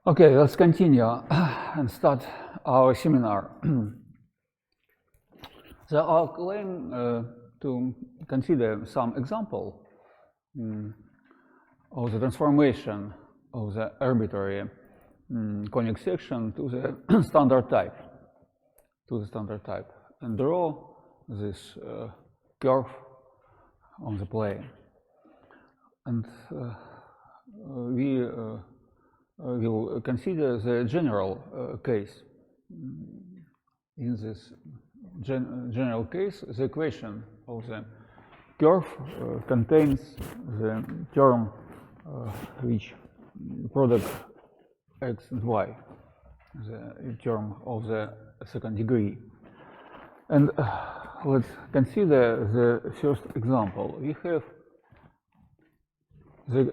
Okay, let's continue and start our seminar. So I'll claim to consider some example of the transformation of the arbitrary conic section to the standard type, and draw this curve on the plane. And we will consider the general case. In this general case, the equation of the curve contains the term which product x and y, the term of the second degree. And let's consider the first example. We have the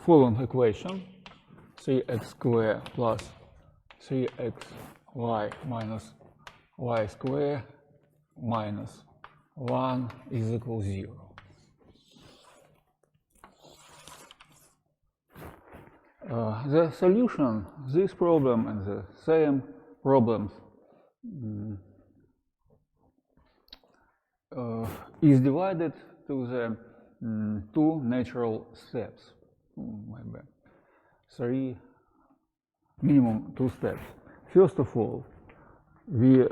following equation: 3x squared plus 3xy minus y squared minus 1 is equal 0. The solution of this problem and the same problems is divided to the two natural steps, maybe three, minimum 2 steps. First of all, we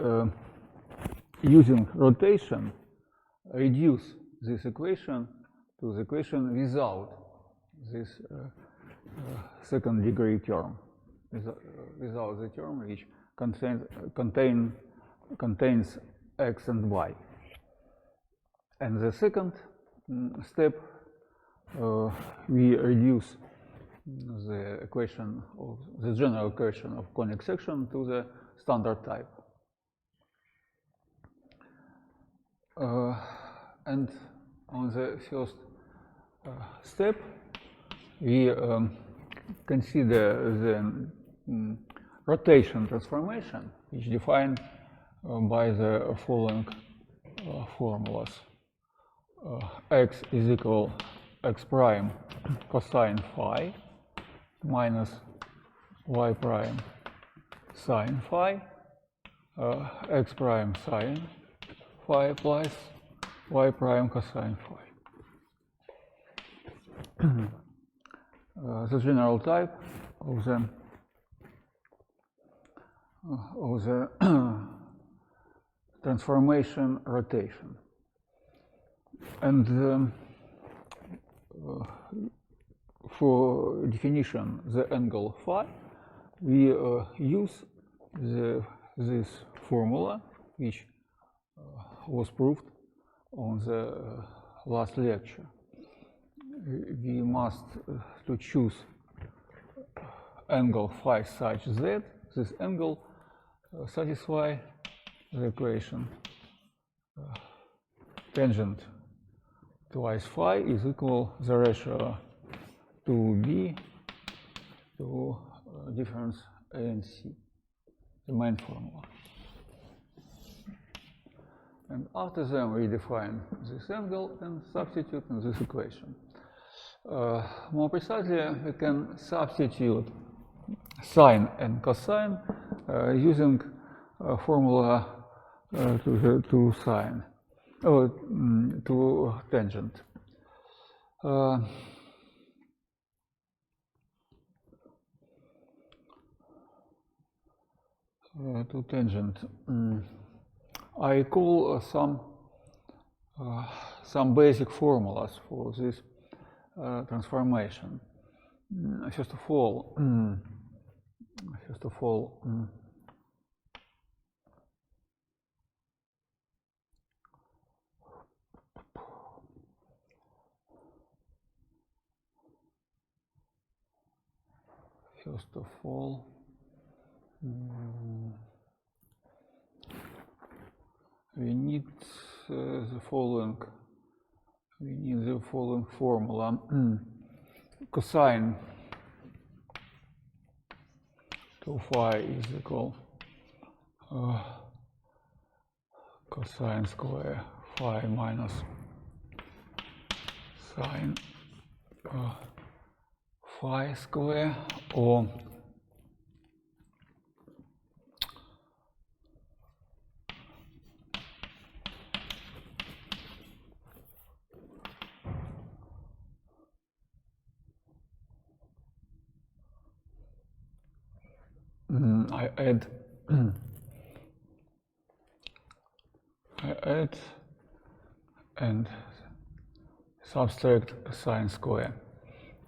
using rotation reduce this equation to the equation without this second degree term, without the term which contains x and y. And the second step, we reduce the equation of the general equation of conic section to the standard type. And on the first step, we consider the rotation transformation, which is defined by the following formulas. X is equal x prime cosine phi minus y prime sine phi, x prime sine phi plus y prime cosine phi. The general type of the transformation rotation. And for definition the angle phi, we use this formula which was proved on the last lecture. We must to choose angle phi such that this angle satisfies the equation tangent twice phi is equal the ratio 2b to difference a and c, the main formula. And after that, we define this angle and substitute in this equation. More precisely, we can substitute sine and cosine using a formula to sine, to tangent. To tangent. I call some basic formulas for this transformation. First of all, we need the following. We need the following formula: cosine 2 phi is equal cosine square phi minus sine phi square, or I add and subtract sine square,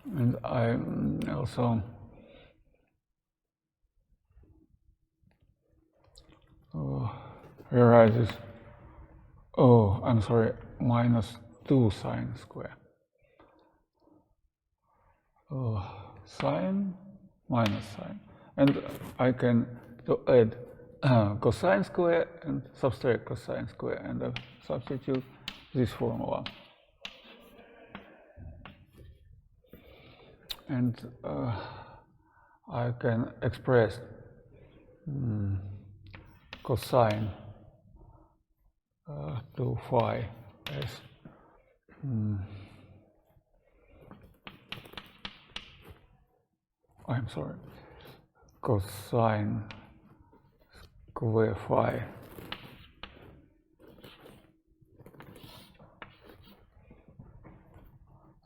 and I also rewrite this. Oh, I'm sorry, minus 2 sine square. Sine minus sine, and I can add cosine square and subtract cosine square, and I substitute this formula. And I can express cosine to phi as I'm sorry, cosine square phi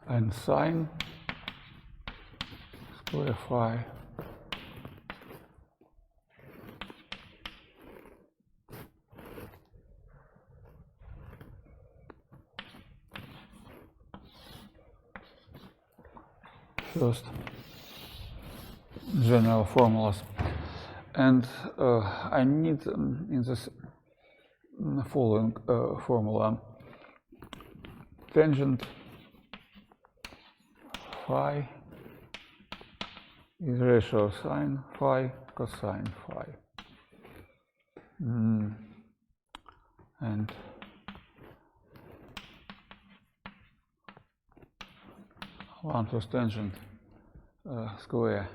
and sine square phi first general formulas, and I need in this following formula tangent phi is ratio of sine phi cosine phi, and one plus tangent square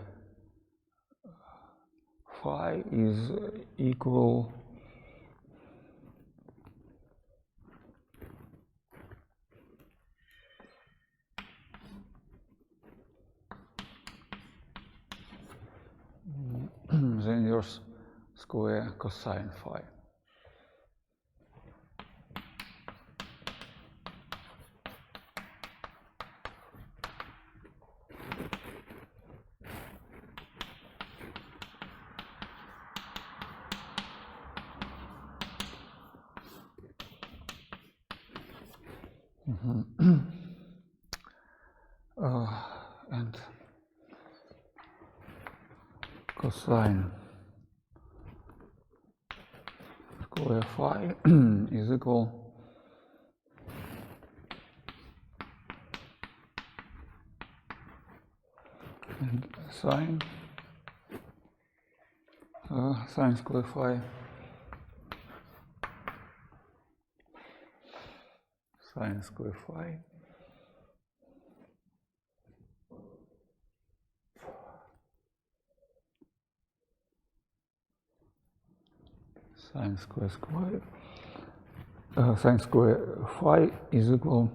phi is equal the inverse square cosine phi. And cosine square phi is equal and sine square phi sine square phi sine square phi is equal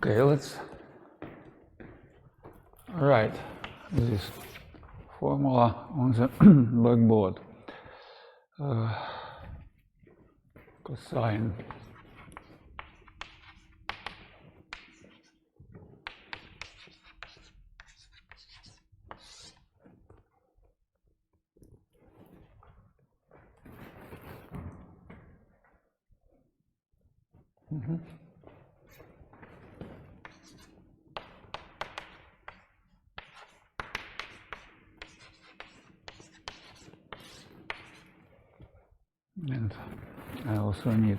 Okay, let's write this formula on the blackboard. Cosine and I also need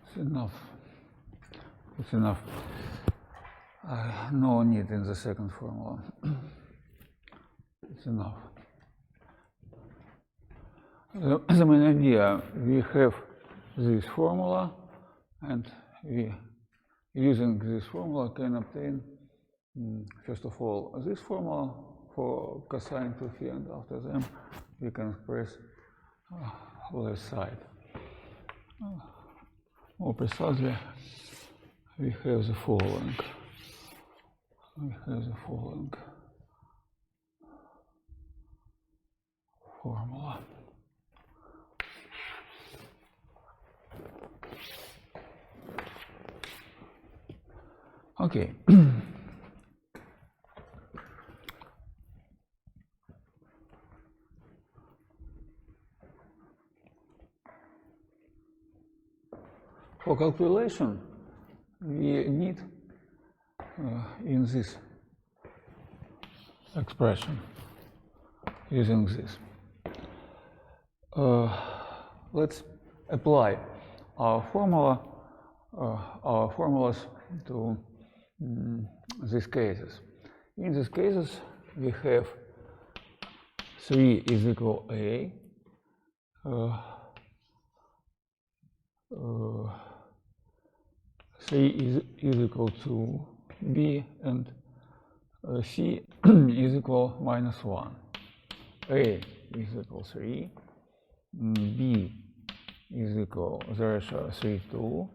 it's enough It's enough. No need in the second formula. It's enough. The main idea, we have this formula, and we, using this formula, can obtain, first of all, this formula for cosine 2phi, and after them we can express left side. More precisely, we have the following. Formula. Okay. For calculation, we need in this expression, using this. Let's apply our formulas to these cases. In these cases, we have 3 is equal A, 3 is equal to B, and C is equal minus 1. A is equal 3, B is equal 0, 3, 2,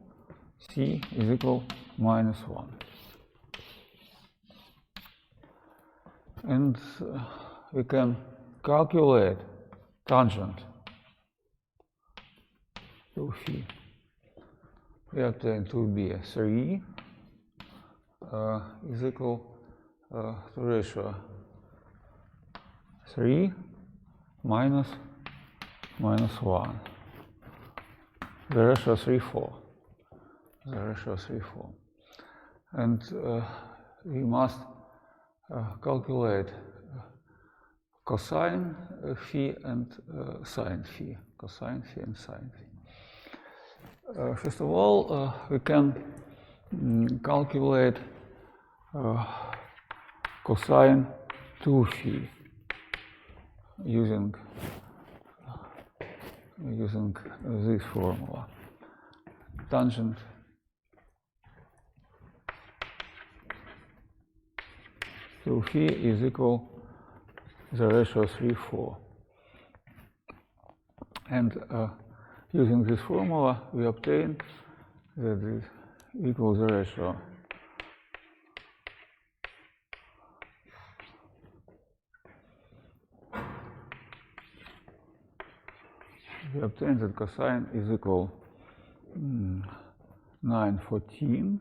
C is equal minus 1. And we can calculate tangent to phi. We obtain 2b 3 is equal to ratio 3 minus 1. The ratio 3, 4. And we must calculate cosine phi and sine phi. First of all, we can calculate cosine 2 phi using this formula. Tangent to phi is equal the ratio 3, 4. And using this formula, we obtain that this equals the ratio we obtain that cosine is equal 9/14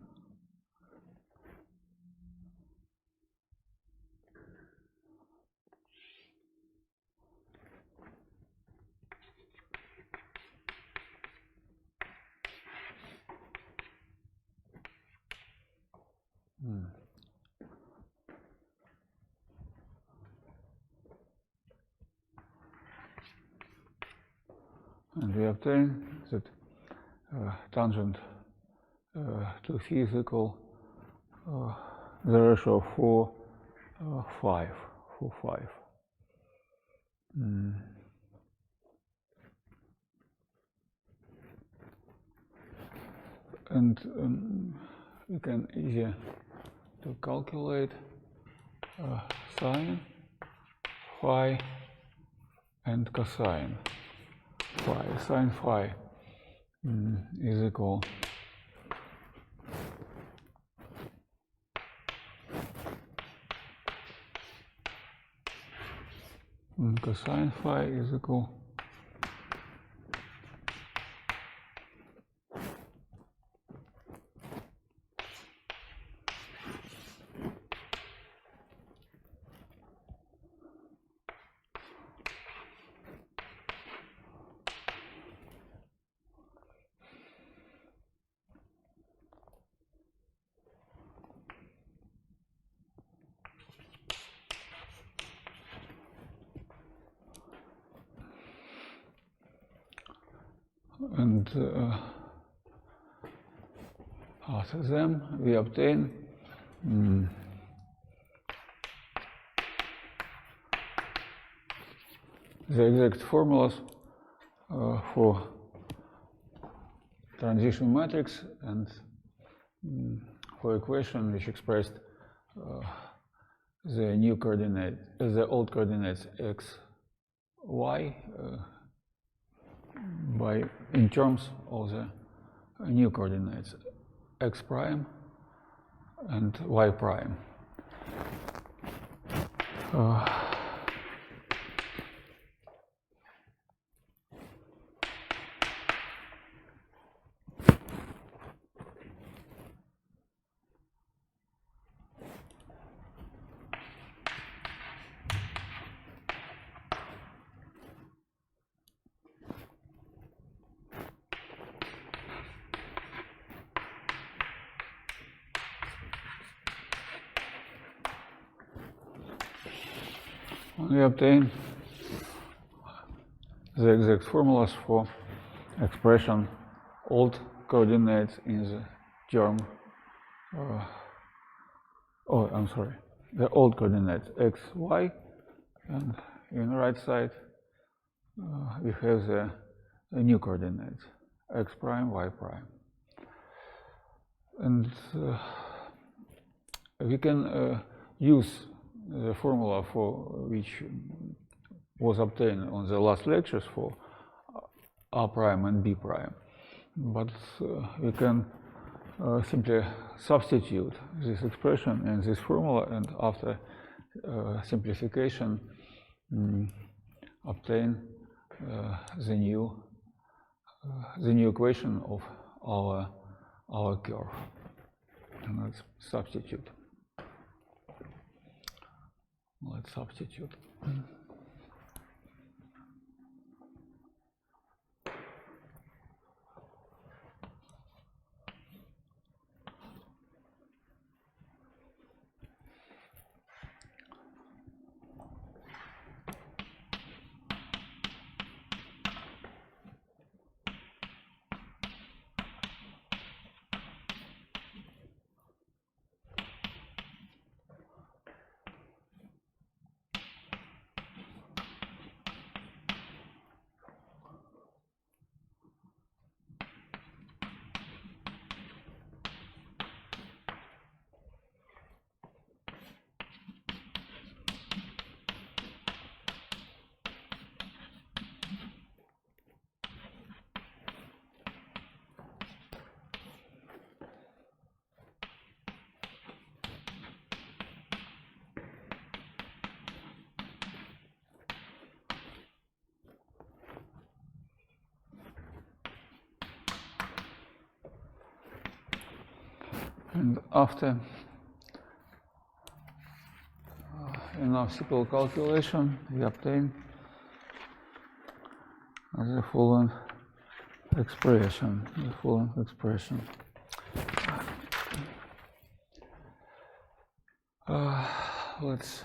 and we obtain that tangent to phi is equal the ratio 4, 5. And we can easy to calculate sine, phi, and cosine phi. Sine phi is equal cosine phi is equal and After them, we obtain the exact formulas for transition matrix and for equation which expressed the new coordinate, the old coordinates x, y in terms of the new coordinates x prime and y prime. We obtain the exact formulas for expression old coordinates in the term, the old coordinates x, y, and in the right side we have the new coordinates x prime, y prime. And we can use the formula for which was obtained on the last lectures for r prime and b prime, but we can simply substitute this expression in this formula, and after simplification obtain the new equation of our curve. And let's substitute. Let's substitute. And after enough simple calculation, we obtain the following expression. Let's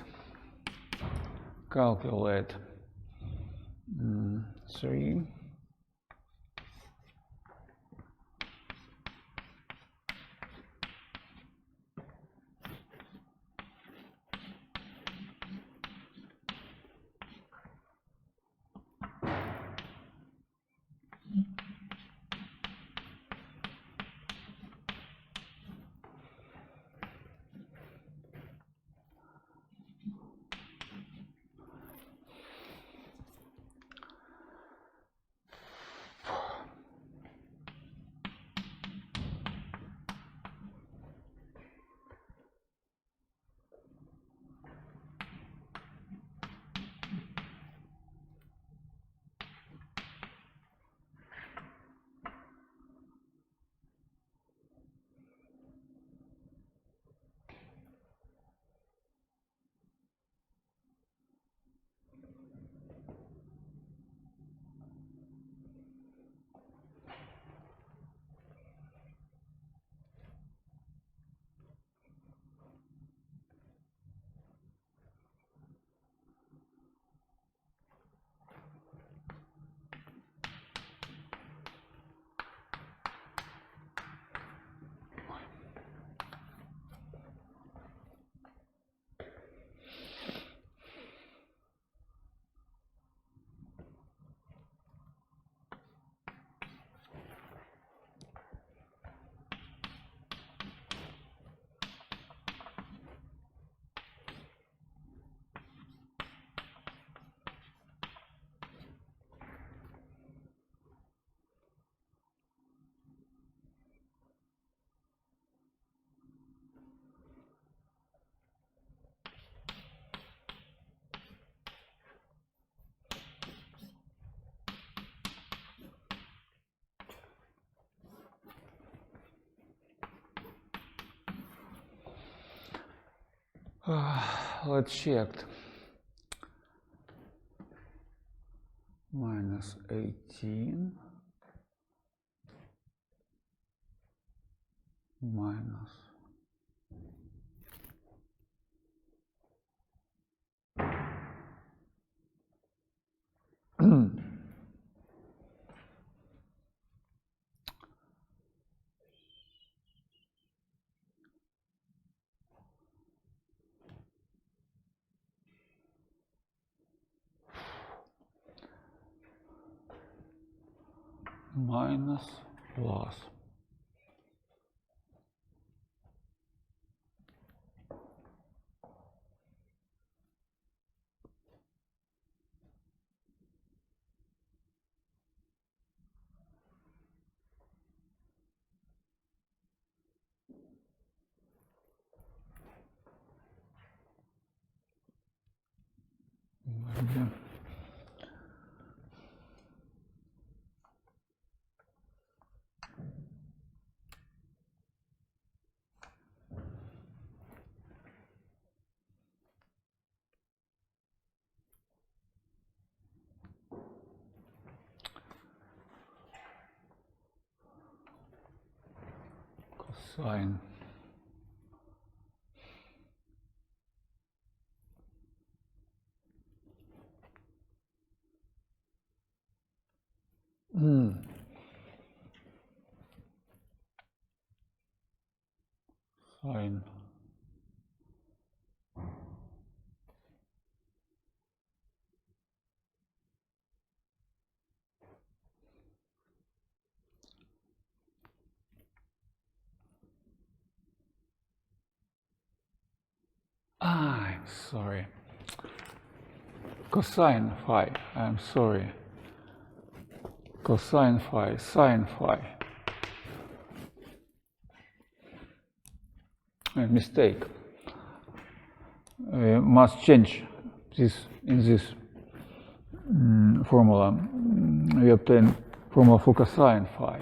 calculate 3. Let's check. Minus 18 minus minus plus. Cosine sine I'm sorry. Cosine phi. I'm sorry. Cosine phi, sine phi. A mistake. We must change this in this formula. We obtain formula for cosine phi.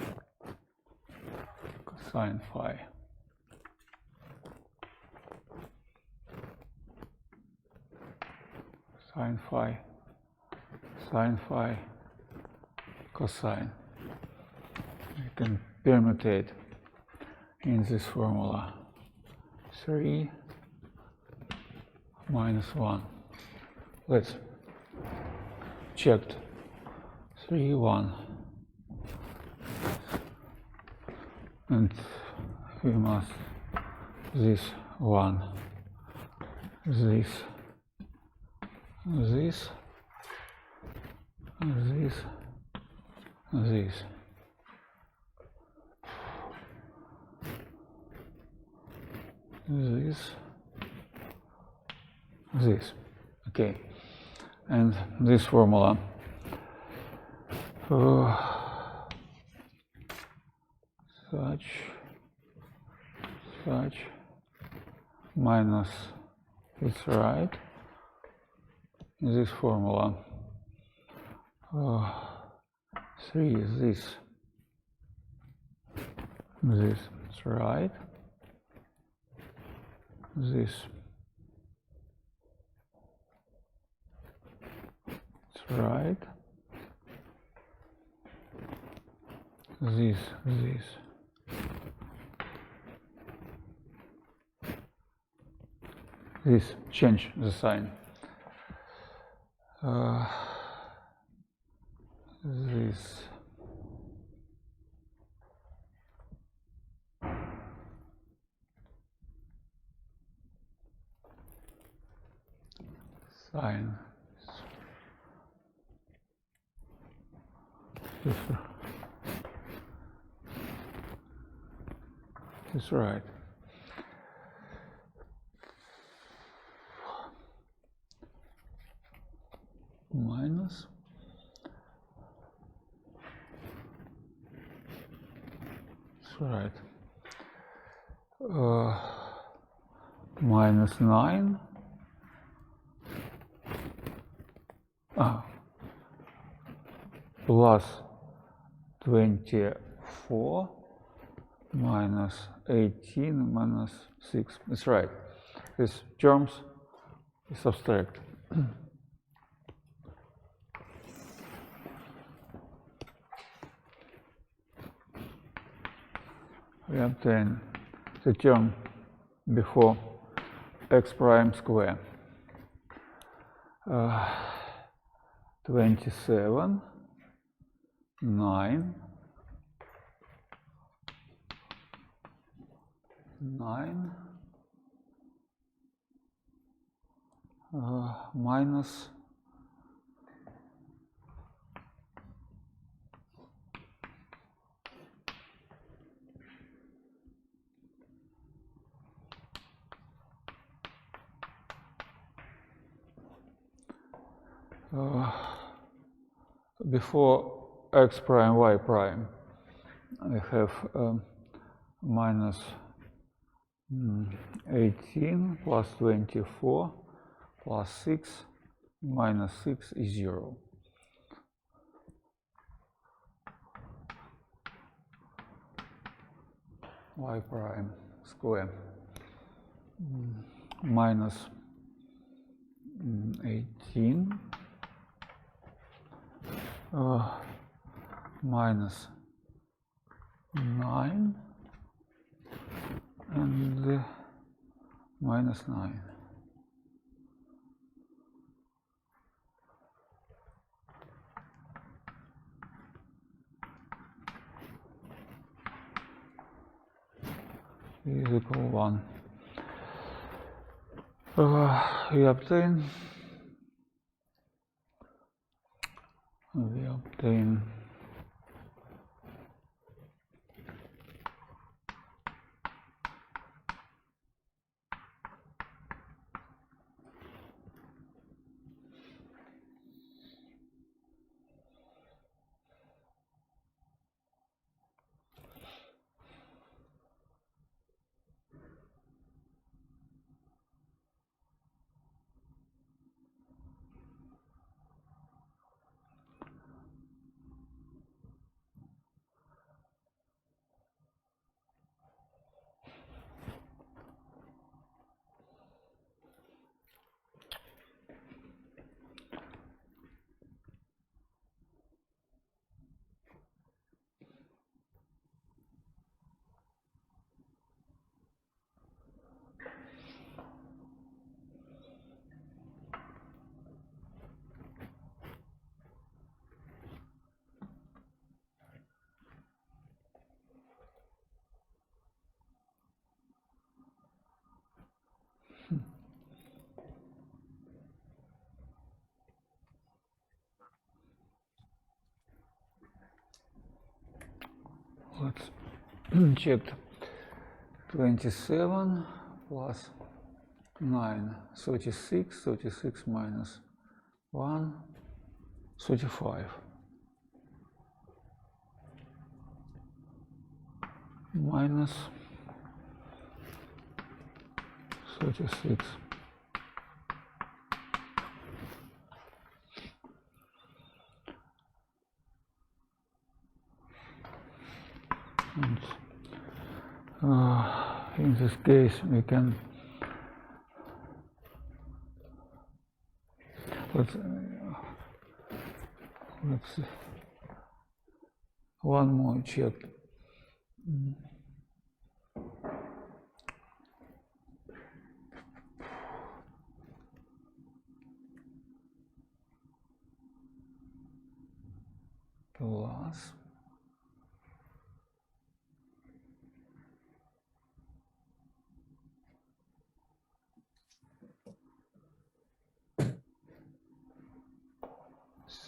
Cosine phi. Sine phi, cosine. We can permutate in this formula 3 minus 1. Let's check 3, 1. And we must this 1, this. This, this, this. This, this. Okay. And this formula. Such, minus, it's right. This formula 3 is this, it's right, this, it's right, this, change the sign. This sine is right. Minus it's right. Minus 9 plus 24 minus 18 minus 6. That's right. these terms we subtract. We obtain the term before x prime square. 27, 9, 9 minus before x prime y prime I have minus 18 plus 24 plus 6 minus 6 is 0. Y prime square minus 18 minus 9 and minus 9. Is equal 1. We obtain let's check 27 plus 9, 36, 36 minus 1, 35. Minus 36. And, in this case, we can let's one more check. Plus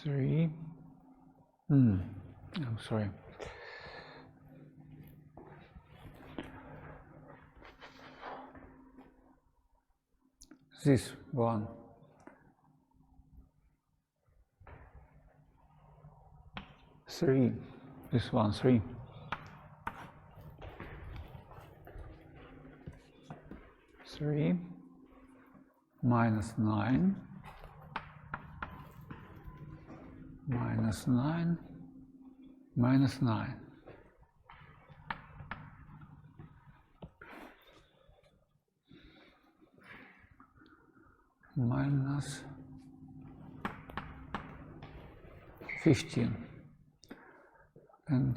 3. I'm sorry. This one. 3. This one, 3. Three minus 9. Minus 9, minus 9. minus 15. And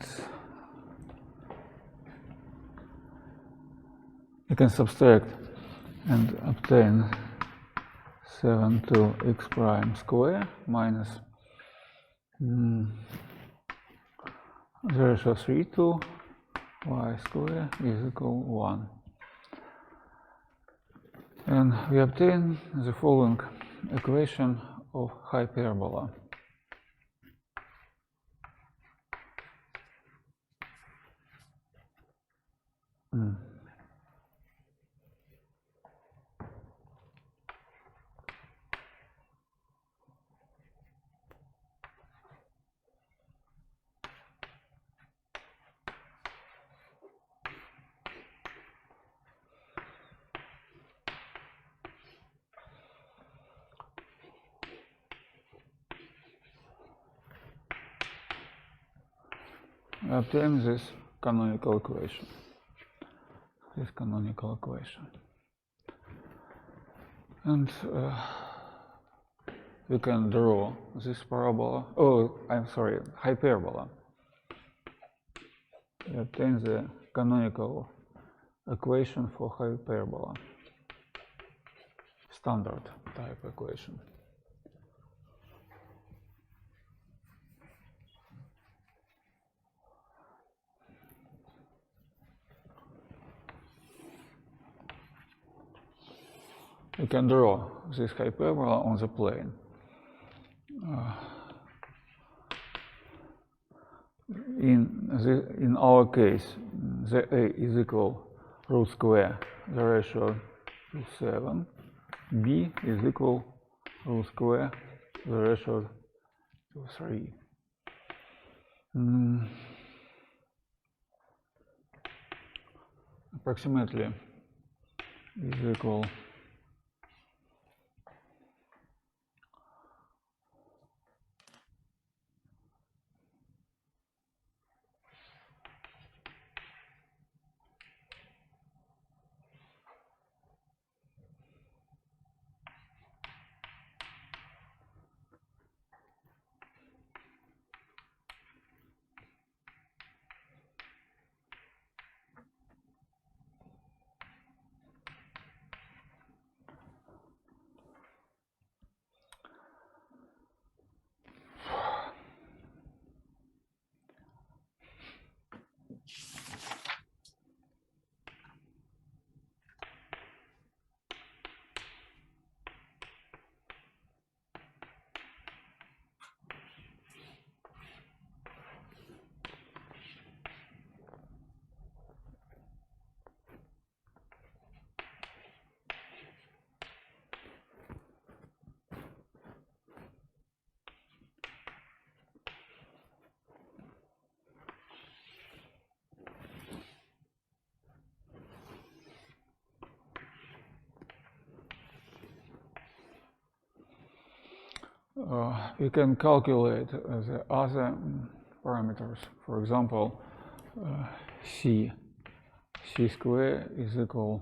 you can subtract and obtain 7 to x prime square minus 0.3 to y square is equal 1. And we obtain the following equation of hyperbola. Obtain this canonical equation. And we can draw this parabola. Oh, I'm sorry, hyperbola. We obtain the canonical equation for hyperbola. Standard type equation. You can draw this hyperbola on the plane. In our case, the A is equal root square the ratio to 7. B is equal root square the ratio to 3. Approximately is equal we can calculate the other parameters. For example, c square is equal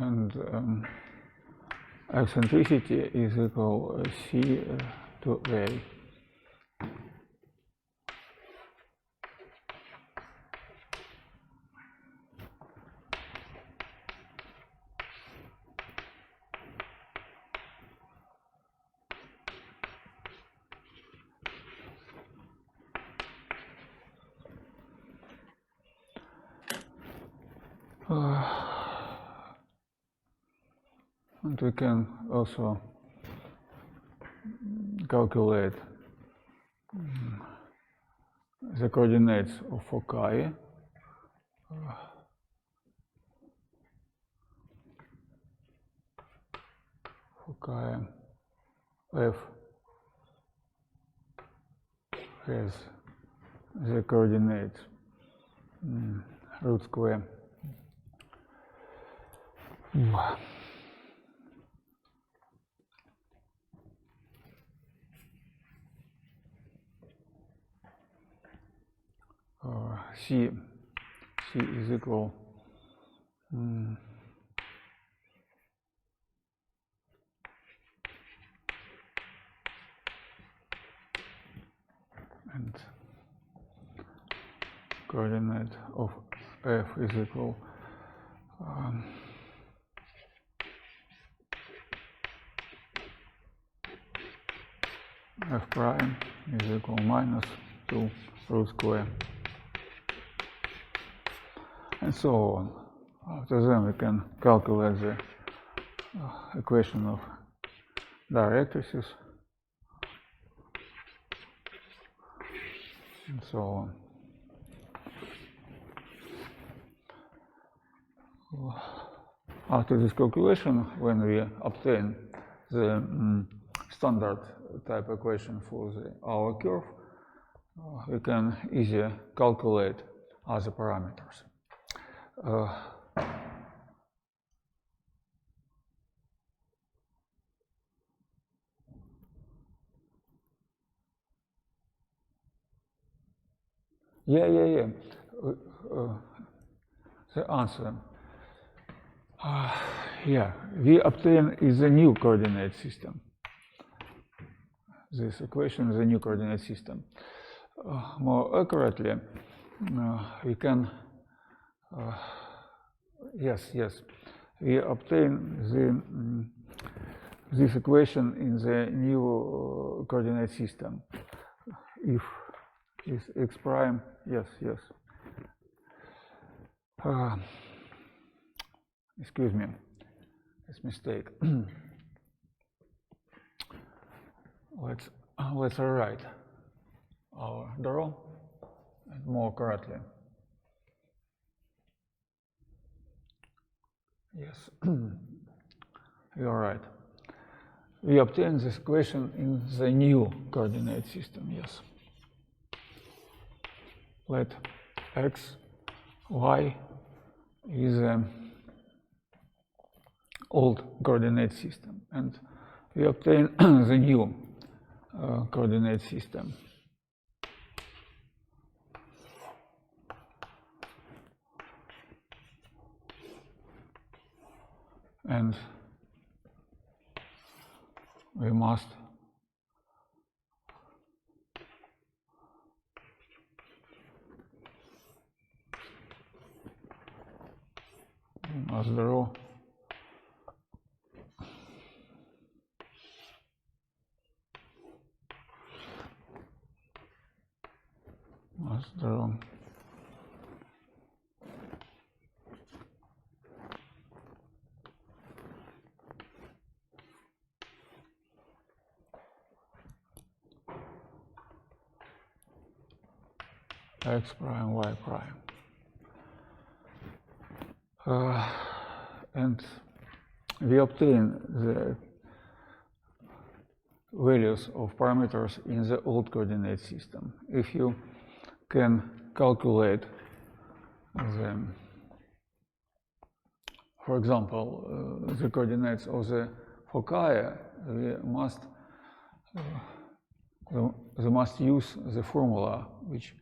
and eccentricity is equal c to a. And we can also calculate the coordinates of foci. Foci F has the coordinates root square C is equal and coordinate of F is equal F prime is equal minus 2 root square, and so on. After that, we can calculate the equation of directrices, and so on. After this calculation, when we obtain the standard type equation for our curve, we can easily calculate other parameters. The answer. We obtain is a new coordinate system. This equation is a new coordinate system. More accurately, we can, we obtain this equation in the new coordinate system. If is x prime, excuse me, it's mistake. Let's rewrite our draw more correctly. Yes, you're right. We obtain this equation in the new coordinate system. Yes. Let x, y is an old coordinate system, and we obtain the new coordinate system. And we must draw x prime, y prime. And we obtain the values of parameters in the old coordinate system. If you can calculate them, for example, the coordinates of the foci, we must use the formula which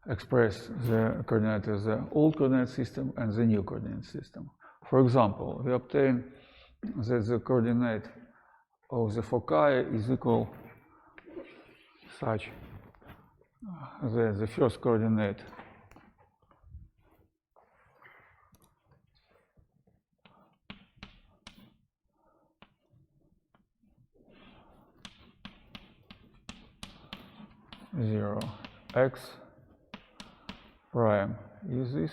express the coordinate of the old coordinate system and the new coordinate system. For example, we obtain that the coordinate of the foci is equal such that the first coordinate zero x prime is this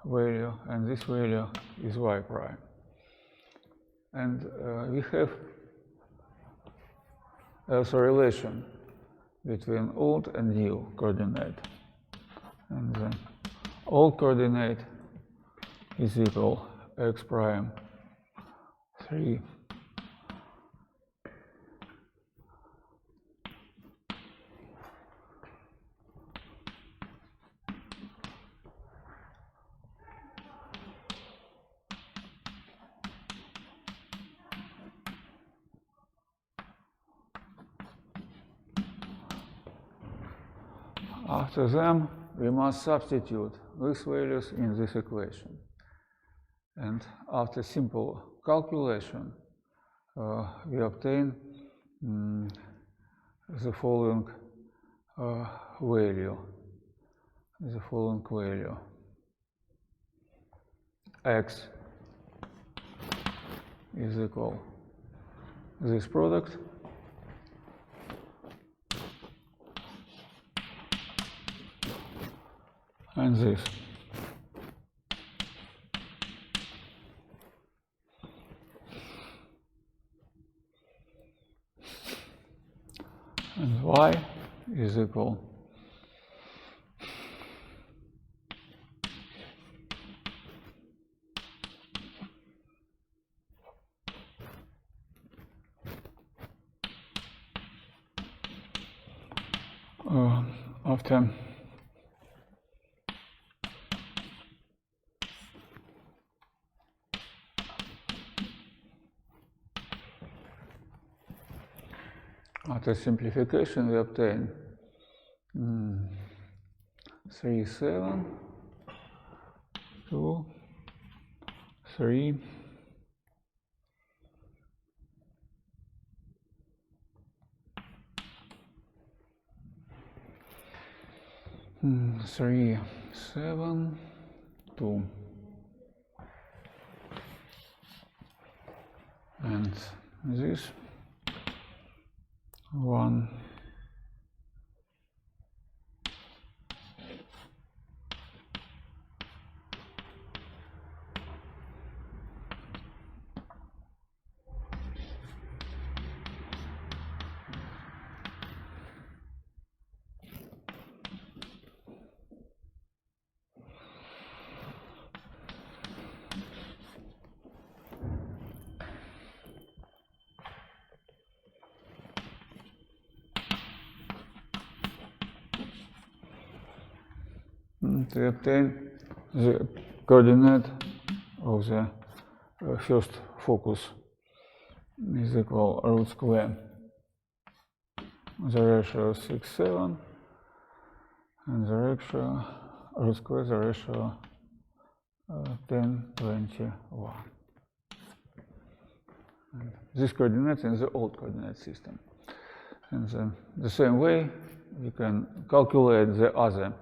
value, and this value is y prime. And we have also a relation between old and new coordinate. And the old coordinate is equal x prime 3 After them, we must substitute these values in this equation. And after simple calculation, we obtain the following value. X is equal this product and this. And y is equal after simplification, we obtain 3, 7, 2, 3, 3, 7, 2, and this 1, to obtain the coordinate of the first focus is equal root square the ratio 6, 7, and the ratio root square the ratio 10, 21. And this coordinate in the old coordinate system. And the same way we can calculate the other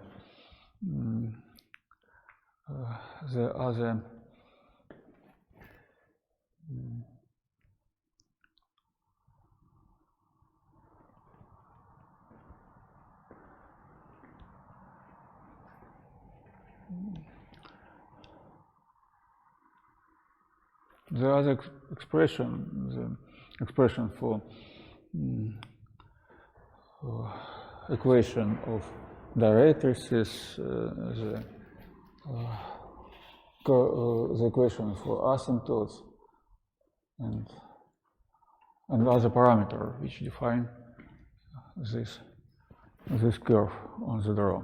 expression, the expression for equation of directrices, the equation for asymptotes, and other parameter which define this curve on the draw.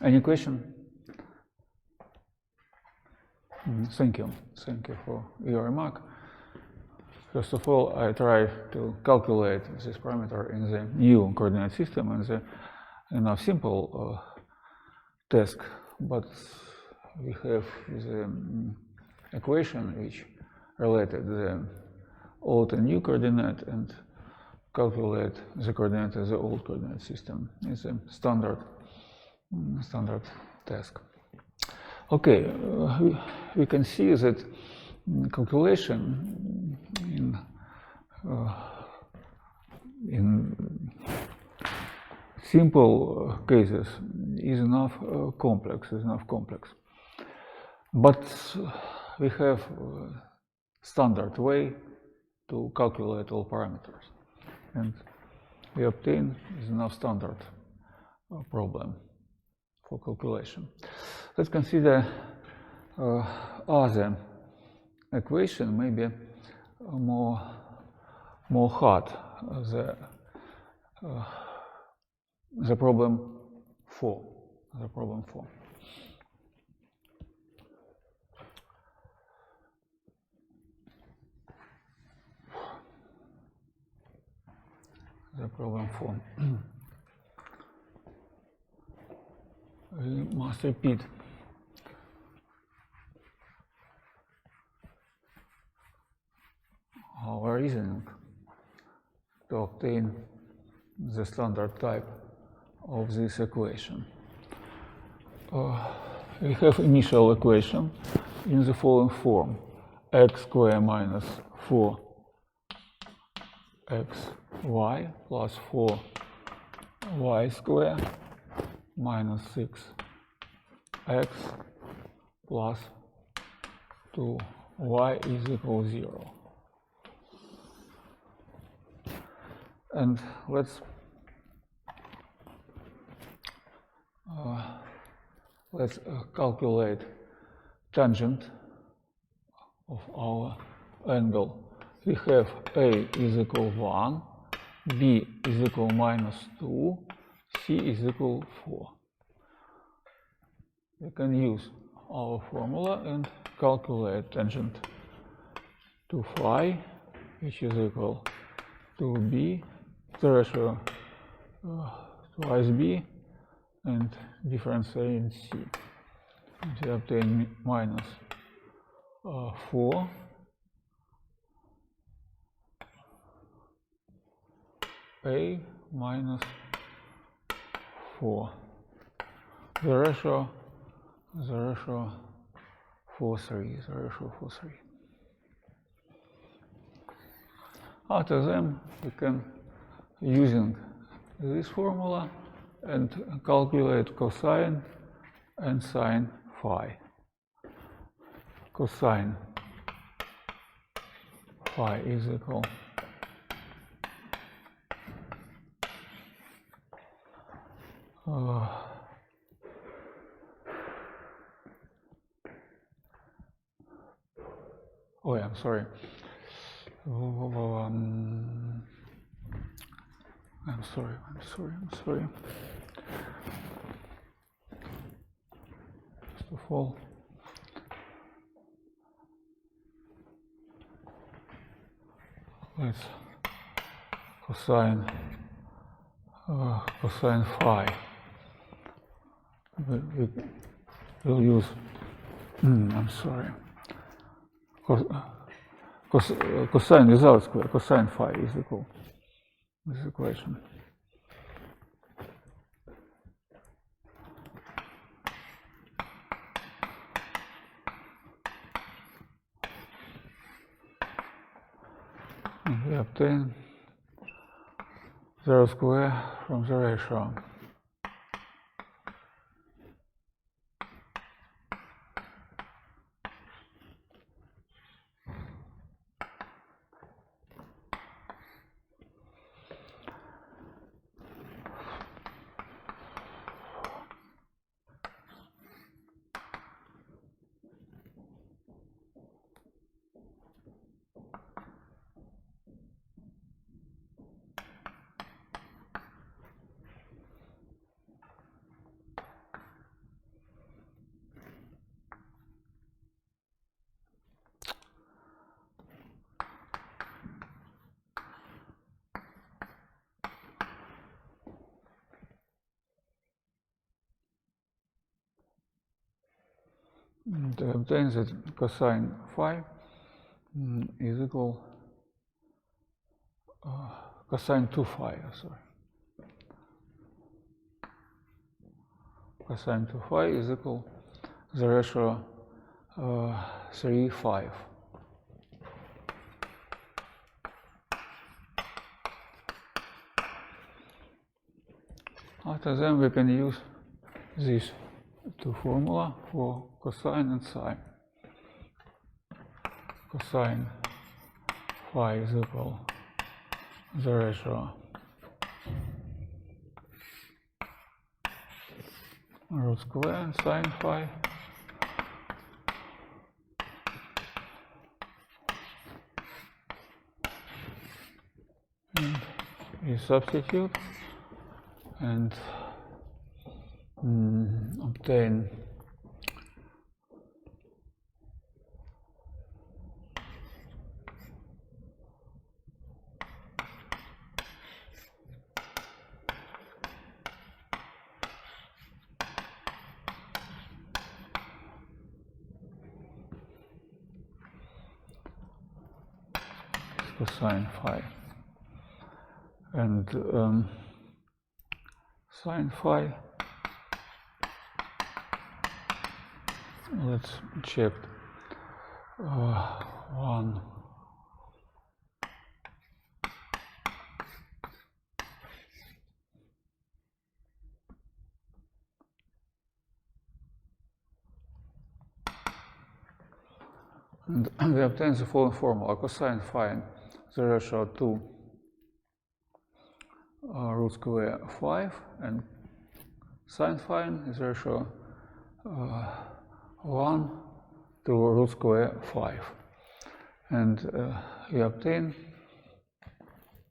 Any question? Thank you for your remark. First of all, I try to calculate this parameter in the new coordinate system, and the enough simple task, but we have the equation which related the old and new coordinate and calculate the coordinate of the old coordinate system. It's a standard task. Okay, we can see that calculation in simple cases is enough complex. But we have a standard way to calculate all parameters, and we obtain enough standard problem for calculation. Let's consider other equation, maybe more hard. The problem 4. The problem 4. The problem 4. we must repeat our reasoning to obtain the standard type of this equation. We have initial equation in the following form: x squared minus 4xy plus 4y squared minus 6x plus 2y is equal 0. And let's calculate tangent of our angle. We have A is equal 1, B is equal minus 2, C is equal 4. We can use our formula and calculate tangent to phi, which is equal to B, the ratio twice B, and differentiate C. And we obtain minus 4 A minus 4. The ratio 4:3. After them, we can, using this formula, and calculate cosine and sine phi. Cosine phi is equal I'm sorry. I'm sorry. First of all, let's cosine phi. We'll use. I'm sorry. Cosine without square. Cosine phi is equal this equation. And we obtain 0 square from the ratio. To obtain that cosine phi is equal cosine 2 phi, sorry. Cosine 2 phi is equal the ratio 3:5. After that, we can use these two formula for cosine and sine. Cosine phi is equal the ratio root square sine phi and we substitute and obtain cosine phi. And sine phi, let's check 1. And we obtain the following formula: cosine phi is the ratio 2 root square 5, and sine phi is the ratio 1 to root square 5. And we obtain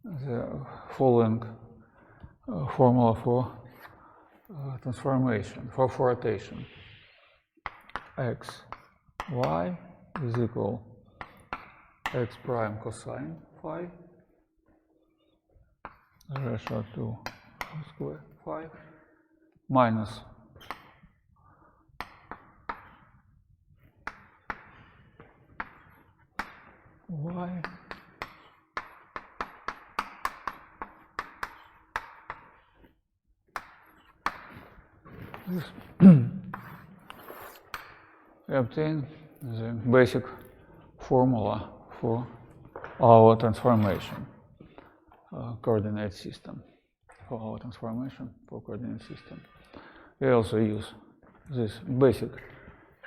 the following formula for transformation, for rotation: x, y is equal x prime cosine phi, ratio 2 root square 5, minus y this we obtain the basic formula for our transformation coordinate system. For our transformation for coordinate system, we also use these basic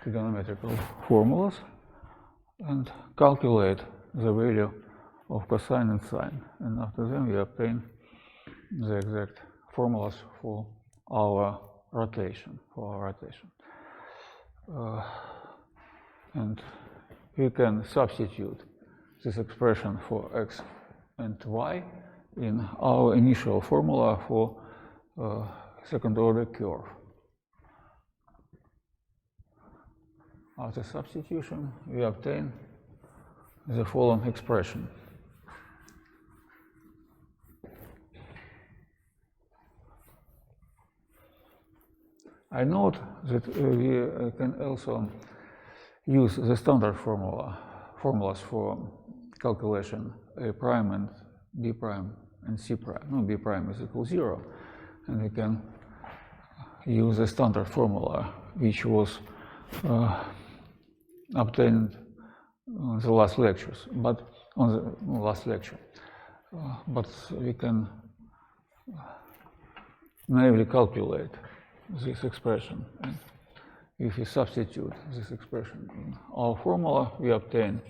trigonometrical formulas and calculate the value of cosine and sine. And after them, we obtain the exact formulas for our rotation. And we can substitute this expression for x and y in our initial formula for second order curve. After substitution, we obtain the following expression. I note that we can also use the standard formulas for calculation A prime and B prime and C prime. No, B prime is equal 0, and we can use the standard formula which was obtained on the last lectures, but on the last lecture. But we can naively calculate this expression. And if we substitute this expression in our formula, we obtain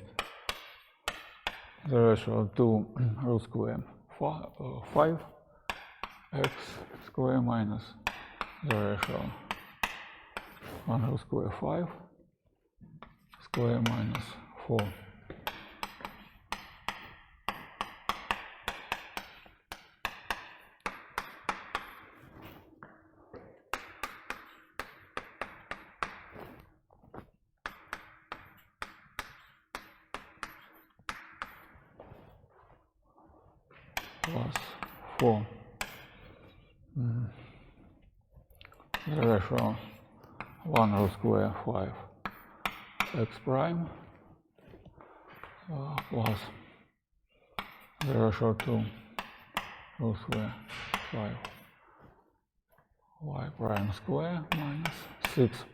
the ratio 2 root square 5 x square minus the ratio 1 root square 5 square minus 4. Plus 4. The ratio 1 root square 5 x prime plus the ratio 2 root square 5 y prime square minus 6.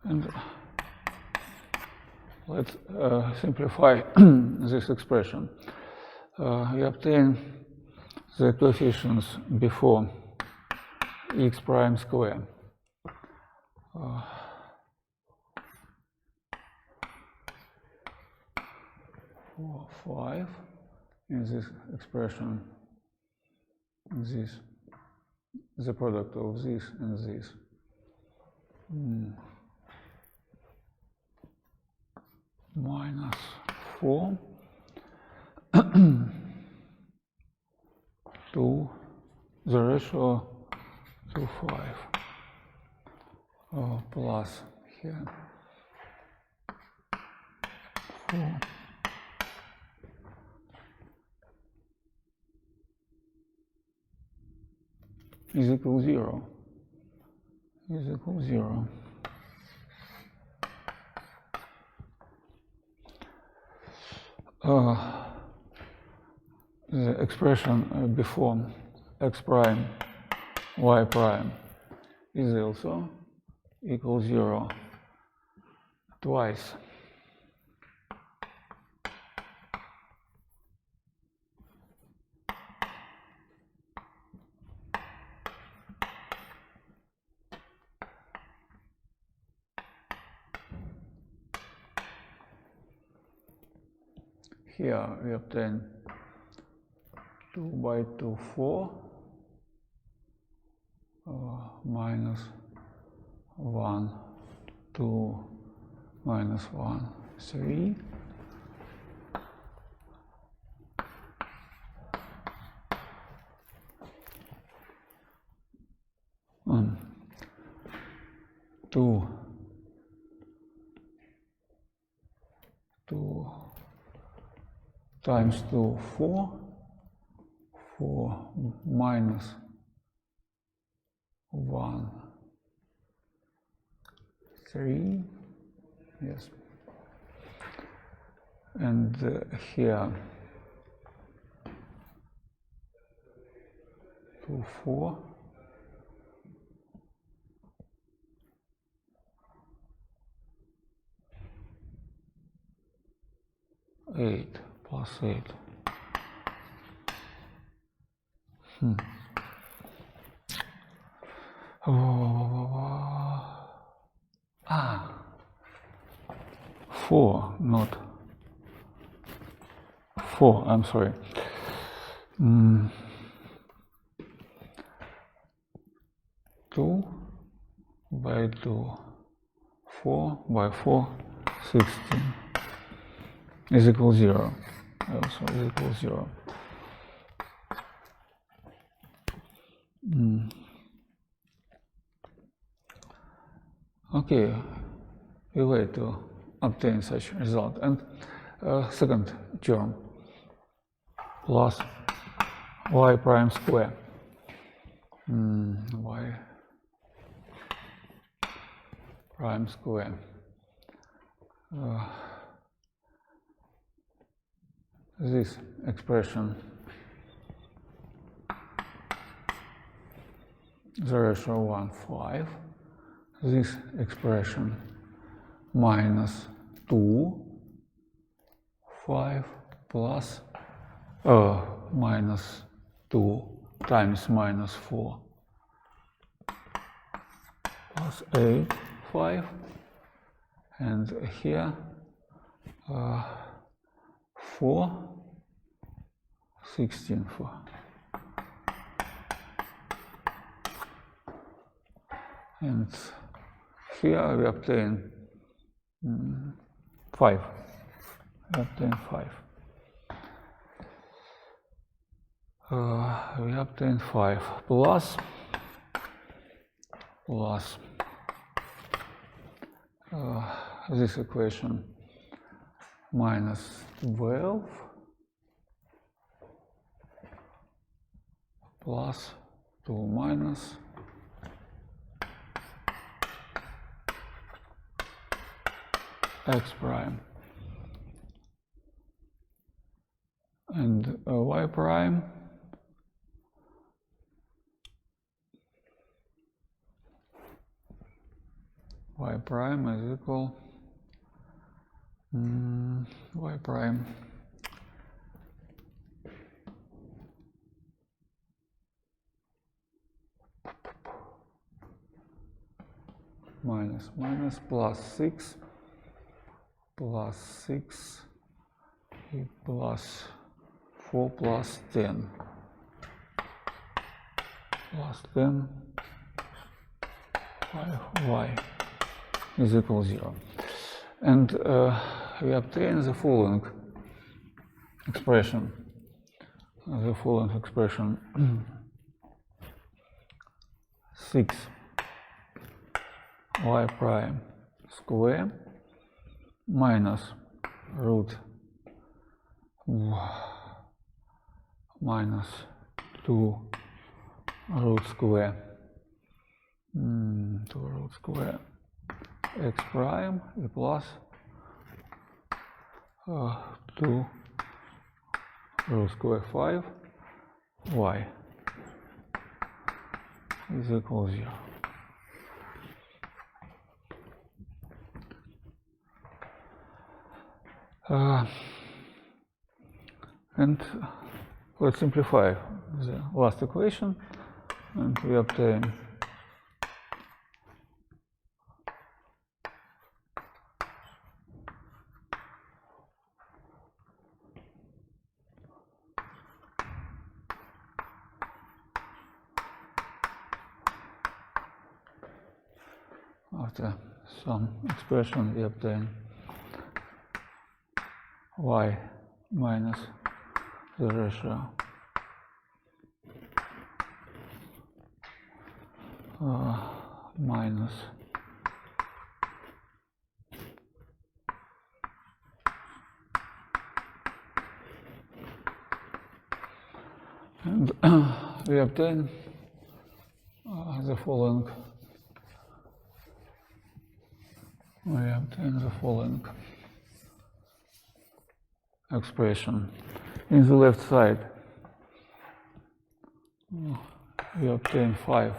And let's simplify this expression. We obtain the coefficients before x prime square. 4, 5 in this expression, this, the product of this and this. Minus 4 to the ratio to 5 plus here 4 is equal 0. Is equal 0. The expression before x prime, y prime is also equal 0 twice. Here we obtain 2 by 2, 4, minus 1, 2, minus 1, 3. Two times 2, 4, 4 minus 1, 3, yes, and here 2, 4, eight plus 8. Four, not 4, I'm sorry. 2 by 2, 4 by 4, 16 is equal 0. Also is equal 0. Okay, a way to obtain such result. And second term plus y prime square. Y prime square. This expression, the ratio 1, 5. This expression minus 2, 5 plus minus 2 times minus 4 plus 8, 5, and here 4, 16, 4. And here we obtain 5. We obtain 5. We obtain 5 plus this equation minus 12 plus 2 minus x prime and y prime is equal y prime minus plus 6 plus 4 plus 10 5y is equal 0. And we obtain the following expression. the following expression 6 y prime square minus root minus 2 root square 2 root square x prime plus 2 root square 5 y is equal 0. And let's simplify the last equation, and we obtain after some expression we obtain y minus the ratio minus and we obtain the following. We obtain the following expression. In the left side, we obtain 5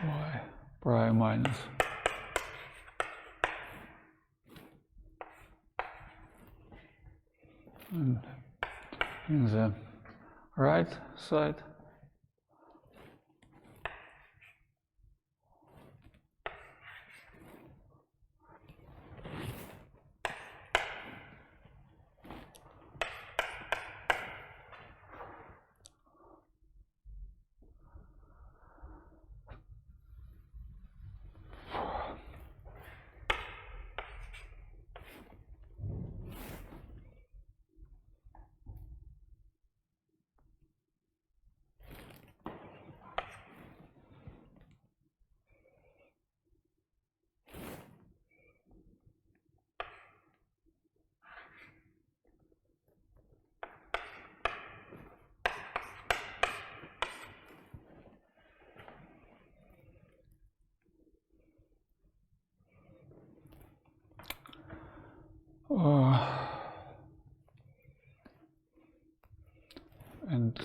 y prime minus and in the right side and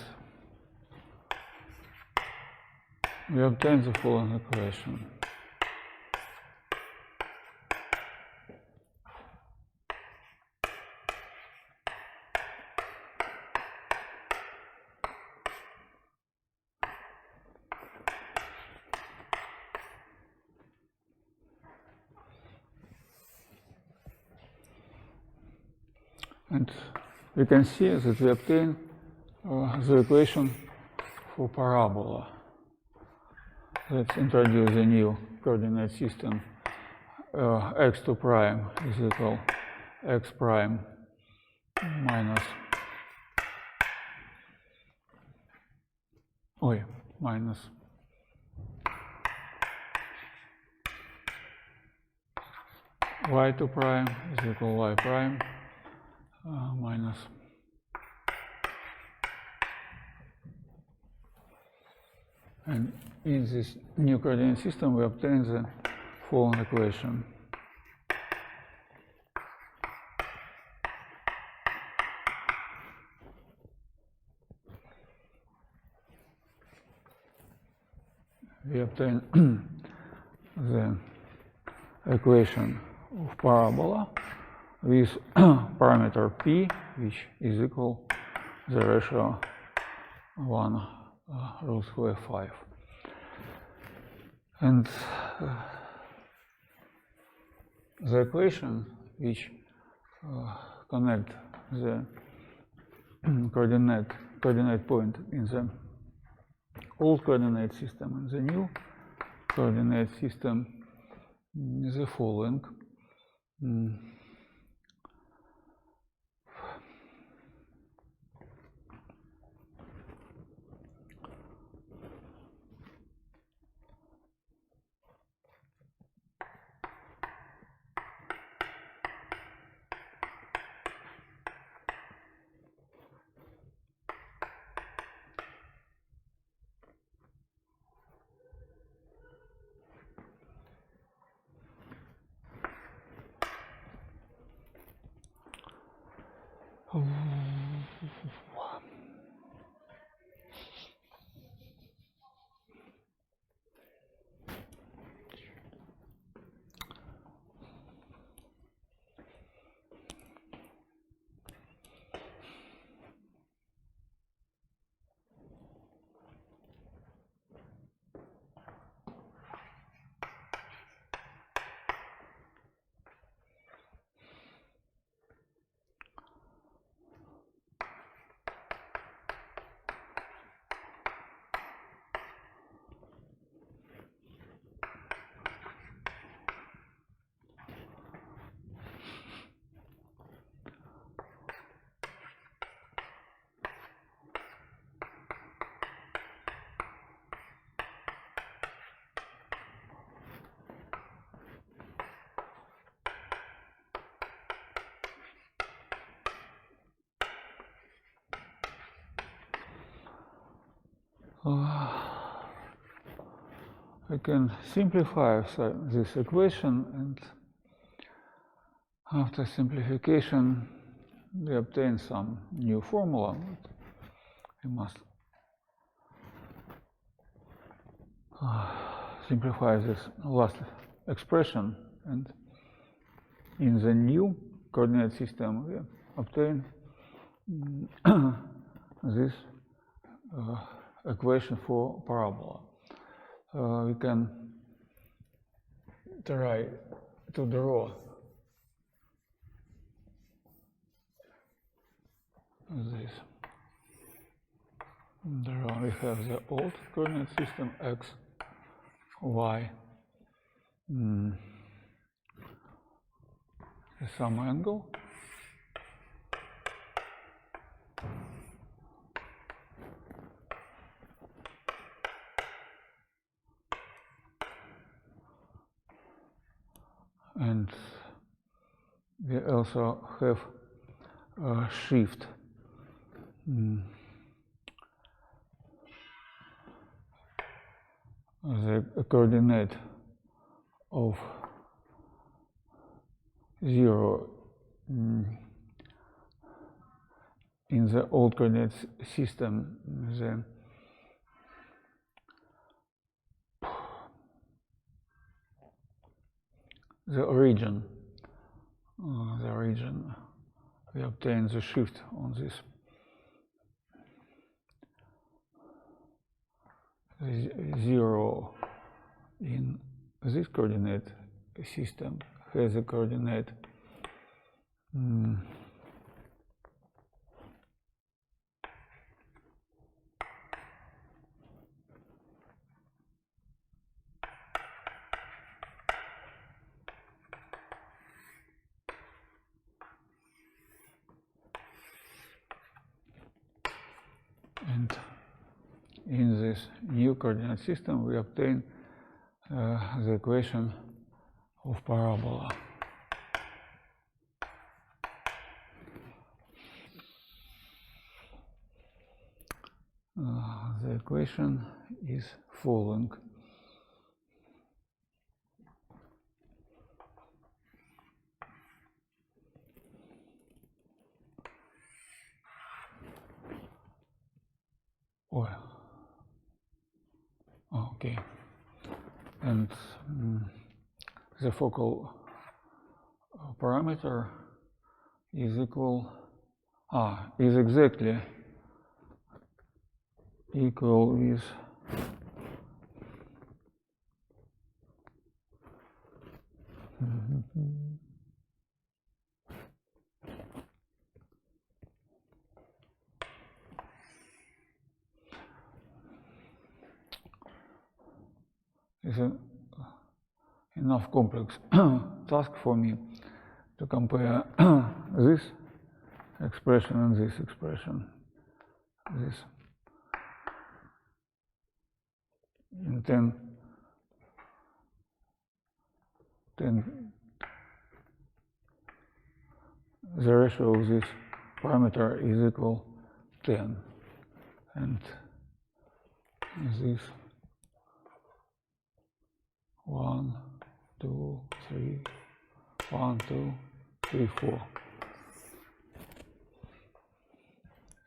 we obtain the following equation. And we can see that we obtain the equation for parabola. Let's introduce a new coordinate system. X2 prime is equal x prime minus y2 prime is equal y prime minus and in this new coordinate system we obtain the following equation. We obtain the equation of parabola with parameter p, which is equal the ratio 1 root square 5. And the equation which connect the coordinate point in the old coordinate system and the new coordinate system is the following. I can simplify this equation, and after simplification we obtain some new formula. We must simplify this last expression, and in the new coordinate system we obtain this equation for parabola. We can try to draw this. We have the old coordinate system x, y, some angle, and we also have a shift the coordinate of 0 in the old coordinate system. The origin, we obtain the shift on this. 0 in this coordinate system has a coordinate and in this new coordinate system we obtain the equation of parabola. The equation is following. Okay, and the focal parameter is exactly equal with it's enough complex task for me to compare this expression and this expression. And then the ratio of this parameter is equal 10, and this 1, 2, 3, 1, 2, 3, 4.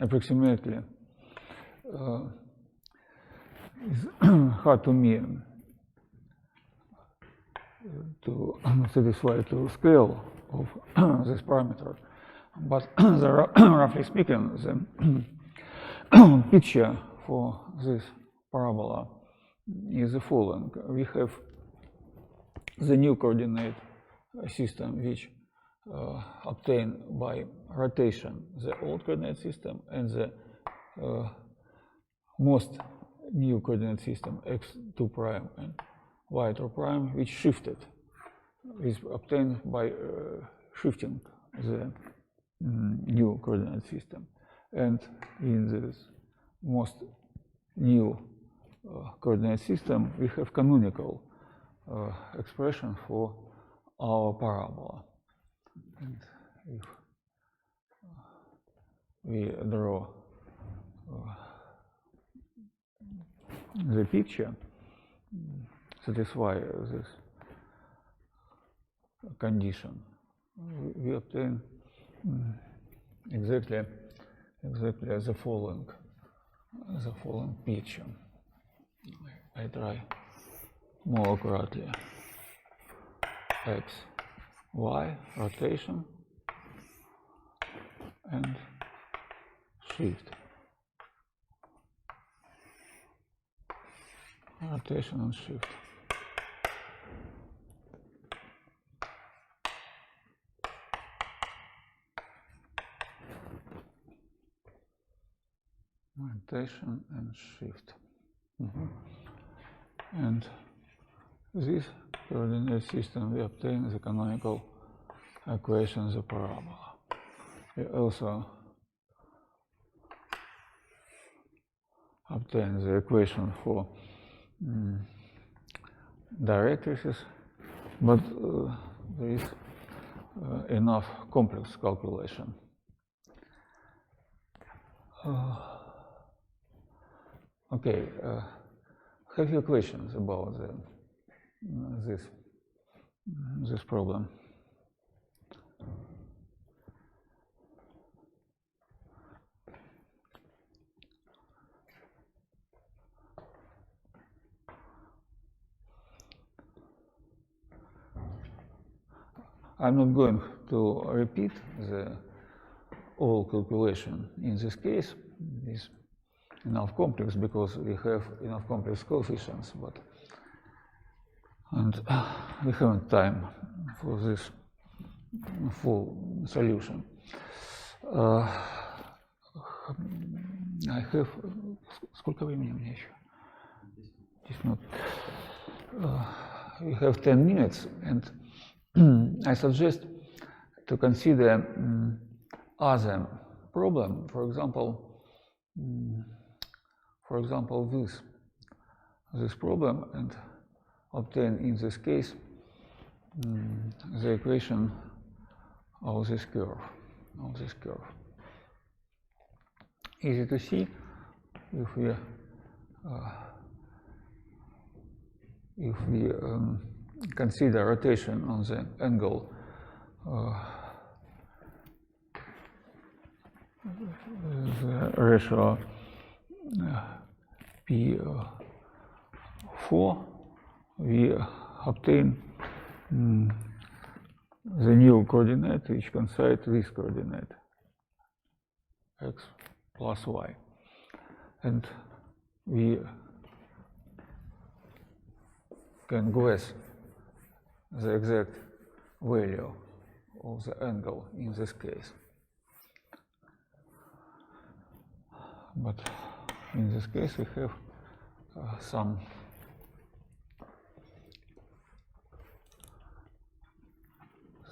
approximately is hard to me to satisfy to scale of this parameter, but roughly speaking, the picture for this parabola is the following. We have the new coordinate system which obtained by rotation the old coordinate system, and the most new coordinate system x2 prime and y2 prime, which shifted, is obtained by shifting the new coordinate system. And in this most new coordinate system, we have canonical expression for our parabola. And if we draw the picture, satisfy this condition, we obtain exactly the following picture. I try more accurately. X, y, rotation, and shift. Rotation and shift. Rotation and shift. And this coordinate system, we obtain the canonical equation, the parabola. We also obtain the equation for directrices, but there is enough complex calculation. Okay, have you questions about this problem? I'm not going to repeat the all calculation in this case. It's enough complex because we have enough complex coefficients, but we haven't time for this full solution. I have сколько времени у меня еще? 10 минут. We have 10 minutes, and I suggest to consider other problem. For example, this problem, and obtain in this case the equation of this curve. Easy to see if we consider rotation on the angle the ratio P4, we obtain the new coordinate which coincides this coordinate x plus y, and we can guess the exact value of the angle in this case. But in this case we have some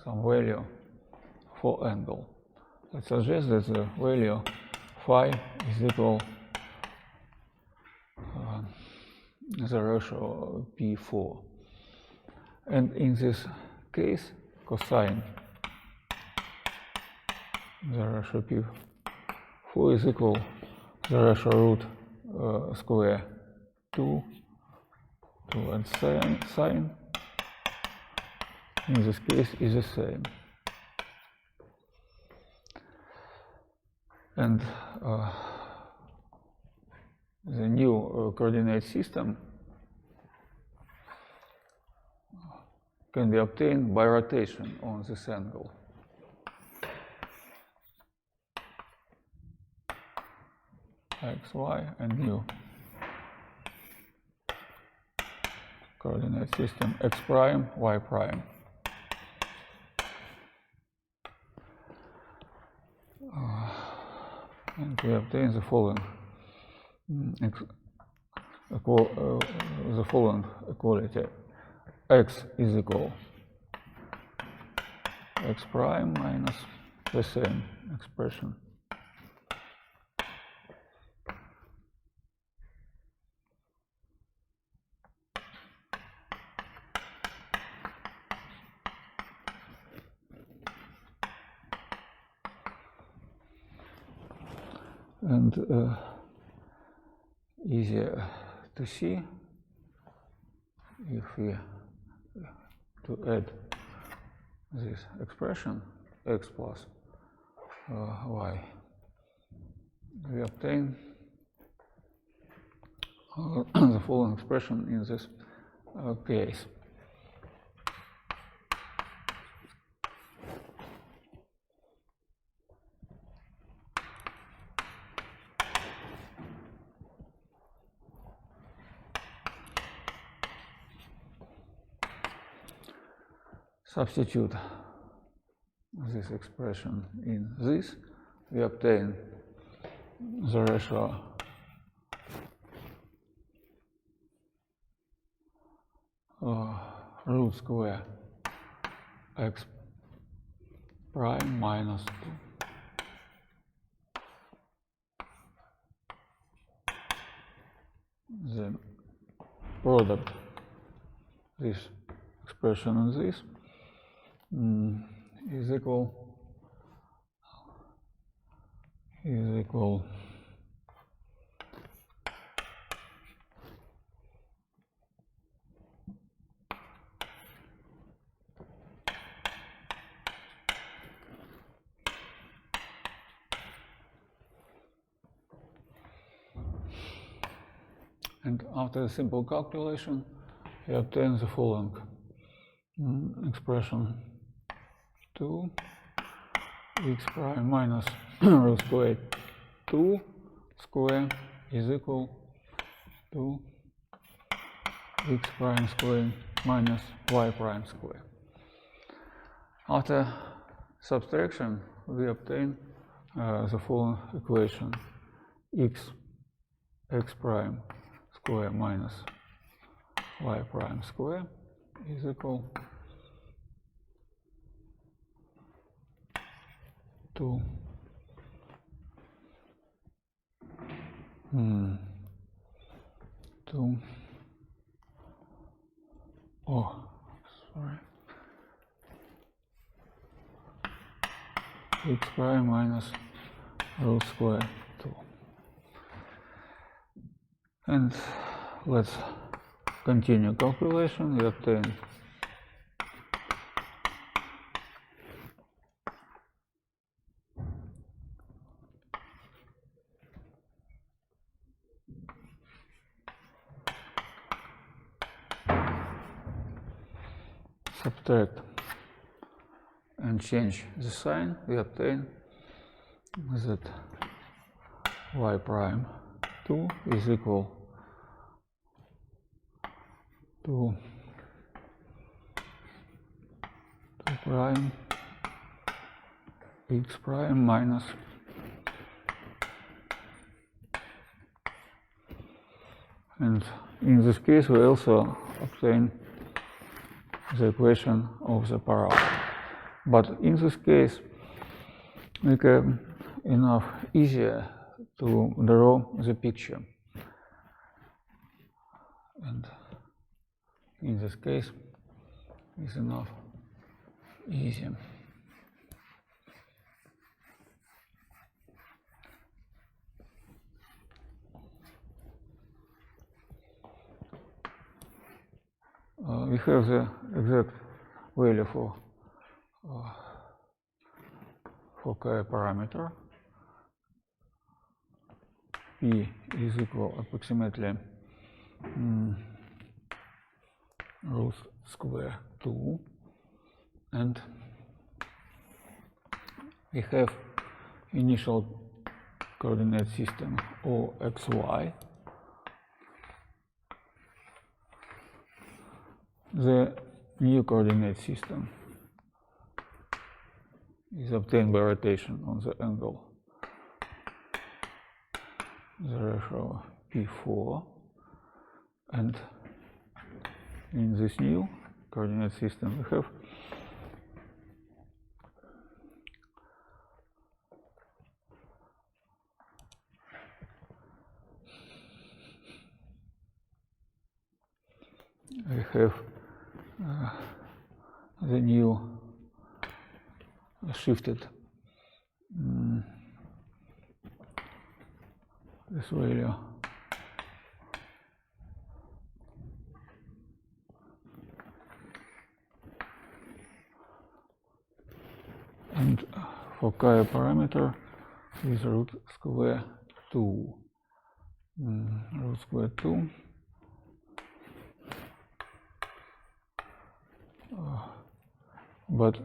value for angle. Let's suggest that the value phi is equal the ratio P4. And in this case, cosine the ratio P4 is equal the ratio root square 2 and sine in this case is the same. And the new coordinate system can be obtained by rotation on this angle. X, Y, and new coordinate system x prime, y prime. And we obtain the following equality: x is equal x prime minus the same expression and easier to see if we to add this expression x plus y, we obtain the following expression in this case. Substitute this expression in this, we obtain the ratio root square x prime minus 2. The product, this expression and this, is equal and after a simple calculation we obtain the following expression: 2 x prime minus root square 2 square is equal to x prime square minus y prime square. After subtraction, we obtain the following equation: x prime square minus y prime square is equal to x prime minus root square 2. And let's continue calculation. We obtain subtract and change the sign, we obtain that y prime 2 is equal to 2 prime x prime minus and in this case we also obtain the equation of the parabola. But in this case we can enough easier to draw the picture, and in this case is enough easy. We have the exact value for k parameter, P is equal approximately root square 2, and we have initial coordinate system OXY. The new coordinate system is obtained by rotation on the angle, the ratio P4, and in this new coordinate system we have the new shifted this value and foci parameter is root square 2. Root square 2 but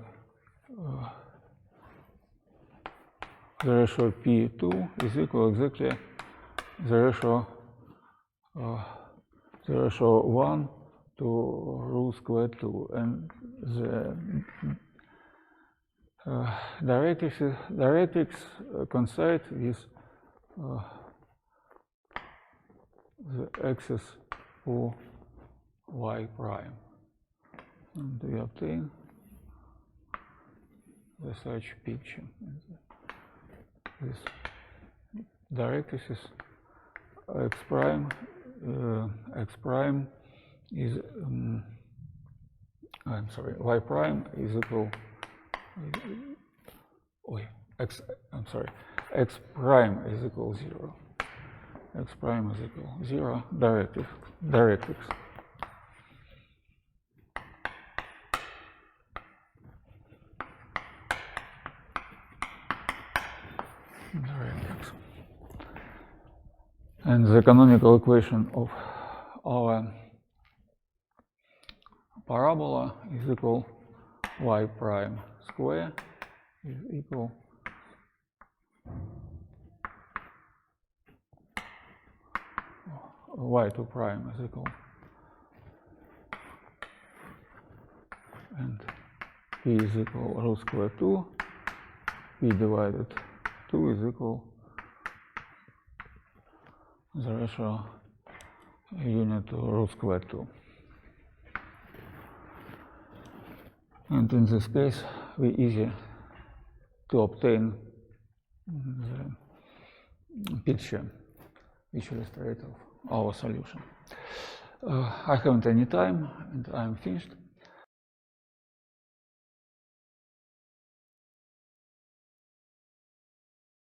the ratio P2 is equal exactly the ratio 1 to root square 2, and the directrix coincide with the axis for y prime, and we obtain the such picture. This directrix is x prime is y prime is equal x prime is equal 0. X prime is equal 0 directrix. And the canonical equation of our parabola is equal y prime square is equal y2 prime is equal, and p is equal root square 2, p divided 2 is equal the ratio unit to root square 2. And in this case, we easy to obtain the picture which illustrates our solution. I haven't any time, and I'm finished.